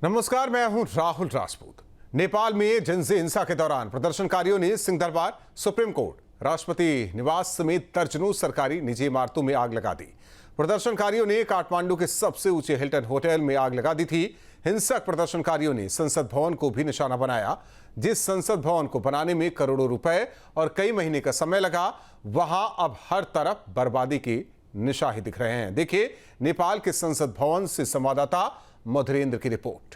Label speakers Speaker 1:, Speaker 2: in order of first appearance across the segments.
Speaker 1: नमस्कार, मैं हूं राहुल राजपूत। नेपाल में जनसे हिंसा के दौरान प्रदर्शनकारियों ने सिंह दरबार, सुप्रीम कोर्ट, राष्ट्रपति निवास समेत दर्जनों सरकारी निजी इमारतों में आग लगा दी। प्रदर्शनकारियों ने काठमांडू के सबसे ऊंचे हिल्टन होटल में आग लगा दी थी। हिंसक प्रदर्शनकारियों ने संसद भवन को भी निशाना बनाया। जिस संसद भवन को बनाने में करोड़ों रुपए और कई महीने का समय लगा, वहां अब हर तरफ बर्बादी के निशान दिख रहे हैं। देखिए नेपाल के संसद भवन से संवाददाता मधुरेंद्र की रिपोर्ट।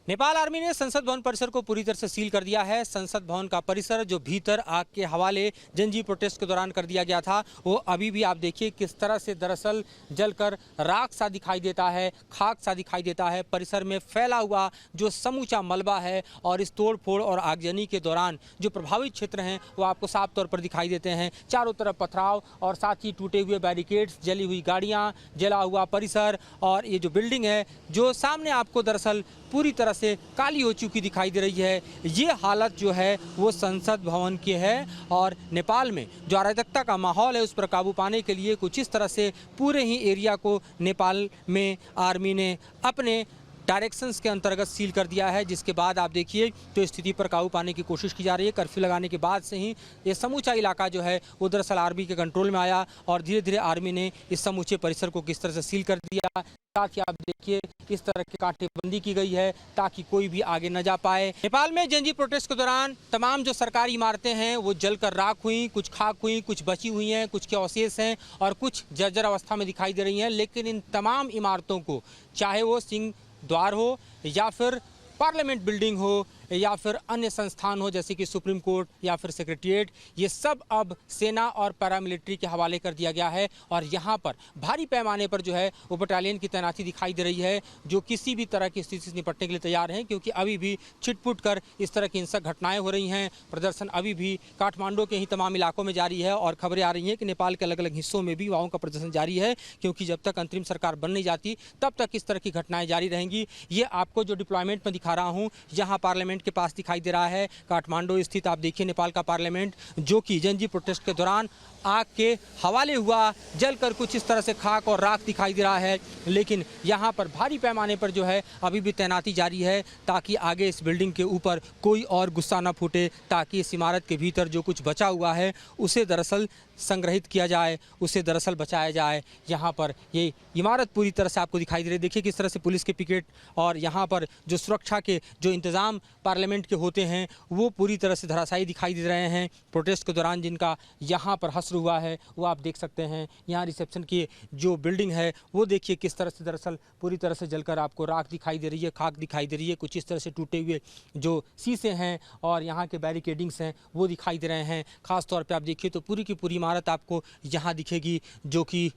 Speaker 2: नेपाल आर्मी ने संसद भवन परिसर को पूरी तरह से सील कर दिया है। संसद भवन का परिसर जो भीतर आग के हवाले जनजीव प्रोटेस्ट के दौरान कर दिया गया था, वो अभी भी आप देखिए किस तरह से दरअसल जलकर राख सा दिखाई देता है, खाक सा दिखाई देता है। परिसर में फैला हुआ जो समूचा मलबा है और इस तोड़फोड़ और आगजनी के दौरान जो प्रभावित क्षेत्र हैं वो आपको साफ तौर पर दिखाई देते हैं। चारों तरफ पथराव और साथ ही टूटे हुए बैरिकेड्स, जली हुई गाड़ियाँ, जला हुआ परिसर और ये जो बिल्डिंग है जो सामने आपको दरअसल पूरी तरह से काली हो चुकी दिखाई दे रही है। ये हालत जो है वो संसद भवन की है और नेपाल में जो अराजकता का माहौल है उस पर काबू पाने के लिए कुछ इस तरह से पूरे ही एरिया को नेपाल में आर्मी ने अपने डायरेक्शंस के अंतर्गत सील कर दिया है। जिसके बाद आप देखिए तो स्थिति पर काबू पाने की कोशिश की जा रही है। कर्फ्यू लगाने के बाद से ही ये समूचा इलाका जो है वो दरअसल आर्मी के कंट्रोल में आया और धीरे धीरे आर्मी ने इस समूचे परिसर को किस तरह से सील कर दिया। साथ ही आप देखिए इस तरह की कांटेबंदी की गई है ताकि कोई भी आगे न जा पाए। नेपाल में जनजीव प्रोटेस्ट के दौरान तमाम जो सरकारी इमारतें हैं वो जलकर राख हुई, कुछ खाक हुई, कुछ बची हुई हैं, कुछ के अवशेष हैं और कुछ जर्जर अवस्था में दिखाई दे रही हैं। लेकिन इन तमाम इमारतों को, चाहे वो सिंह द्वार हो या फिर पार्लियामेंट बिल्डिंग हो या फिर अन्य संस्थान हो जैसे कि सुप्रीम कोर्ट या फिर सेक्रेटेरिएट, ये सब अब सेना और पैरामिलिट्री के हवाले कर दिया गया है। और यहाँ पर भारी पैमाने पर जो है वो बटालियन की तैनाती दिखाई दे रही है जो किसी भी तरह की स्थिति से निपटने के लिए तैयार हैं, क्योंकि अभी भी छिटपुट कर इस तरह की हिंसक घटनाएं हो रही हैं। प्रदर्शन अभी भी काठमांडू के ही तमाम इलाकों में जारी है और खबरें आ रही हैं कि नेपाल के अलग अलग हिस्सों में भी युवाओं का प्रदर्शन जारी है, क्योंकि जब तक अंतरिम सरकार बन नहीं जाती तब तक इस तरह की घटनाएं जारी रहेंगी। ये आपको जो डिप्लॉयमेंट में दिखा रहा हूँ यहाँ पार्लियामेंट के पास दिखाई दे रहा है। काठमांडू स्थित आप देखिए नेपाल का पार्लियामेंट जो कि जनजीव प्रोटेस्ट के दौरान आग के हवाले हुआ, जलकर कुछ इस तरह से खाक और राख दिखाई दे रहा है। लेकिन यहाँ पर भारी पैमाने पर जो है अभी भी तैनाती जारी है ताकि आगे इस बिल्डिंग के ऊपर कोई और गुस्सा न फूटे, ताकि इस इमारत के भीतर जो कुछ बचा हुआ है उसे दरअसल संग्रहित किया जाए, उसे दरअसल बचाया जाए। यहाँ पर ये इमारत पूरी तरह से आपको दिखाई दे रही है। देखिए किस तरह से पुलिस के पिकेट और यहाँ पर जो सुरक्षा के जो इंतज़ाम पार्लियामेंट के होते हैं वो पूरी तरह से धराशायी दिखाई दे रहे हैं। प्रोटेस्ट के दौरान जिनका यहाँ पर हश्र हुआ है वो आप देख सकते हैं। यहाँ रिसेप्शन की जो बिल्डिंग है वो देखिए किस तरह से दरअसल पूरी तरह से जलकर आपको राख दिखाई दे रही है, खाक दिखाई दे रही है। कुछ इस तरह से टूटे हुए जो शीशे हैं और यहाँ के बैरिकेडिंग्स हैं वो दिखाई दे रहे हैं। ख़ास तौर पे आप देखिए तो पूरी की पूरी इमारत आपको यहाँ दिखेगी जो कि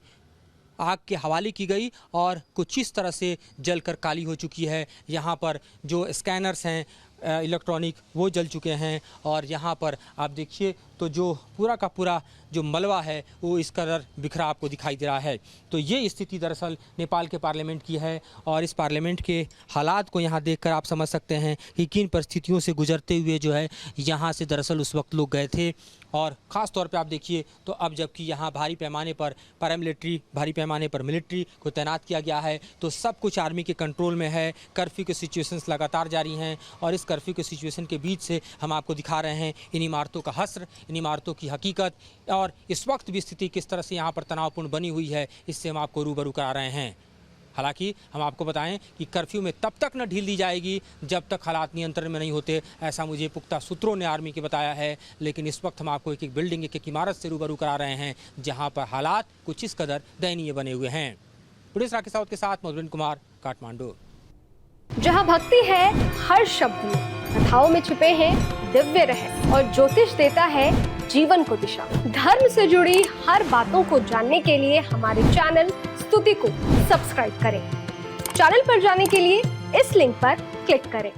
Speaker 2: आग के हवाले की गई और कुछ इस तरह से जलकर काली हो चुकी है। यहाँ पर जो स्कैनर्स हैं इलेक्ट्रॉनिक वो जल चुके हैं और यहाँ पर आप देखिए तो जो पूरा का पूरा जो मलबा है वो इस कदर बिखरा आपको दिखाई दे रहा है। तो ये स्थिति दरअसल नेपाल के पार्लियामेंट की है और इस पार्लियामेंट के हालात को यहाँ देखकर आप समझ सकते हैं कि किन परिस्थितियों से गुजरते हुए जो है यहाँ से दरअसल उस वक्त लोग गए थे। और ख़ास तौर पे आप देखिए तो अब जबकि यहाँ भारी पैमाने पर पैरामिलिट्री, भारी पैमाने पर मिलिट्री को तैनात किया गया है तो सब कुछ आर्मी के कंट्रोल में है। कर्फ्यू के सिचुएशंस लगातार जारी हैं और इस कर्फ्यू के सिचुएशन के बीच से हम आपको दिखा रहे हैं इन इमारतों का हस्र, इन इमारतों की हकीकत और इस वक्त भी स्थिति किस तरह से यहाँ पर तनावपूर्ण बनी हुई है, इससे हम आपको रूबरू करा रहे हैं। हालांकि हम आपको बताएं कि कर्फ्यू में तब तक न ढील दी जाएगी जब तक हालात नियंत्रण में नहीं होते, ऐसा मुझे पुख्ता सूत्रों ने आर्मी के बताया है। लेकिन इस वक्त हम आपको एक एक बिल्डिंग, एक एक इमारत से रूबरू करा रहे हैं जहां पर हालात कुछ इस कदर दयनीय बने हुए हैं। पुलिस राकेश राउत के साथ मधुरेंद्र कुमार, काठमांडू।
Speaker 3: जहाँ भक्ति है हर शब्द में, कथाओं में छुपे हैं दिव्य रहस्य और ज्योतिष देता है जीवन को दिशा। धर्म से जुड़ी हर बातों को जानने के लिए हमारे चैनल स्तुति को सब्सक्राइब करें। चैनल पर जाने के लिए इस लिंक पर क्लिक करें।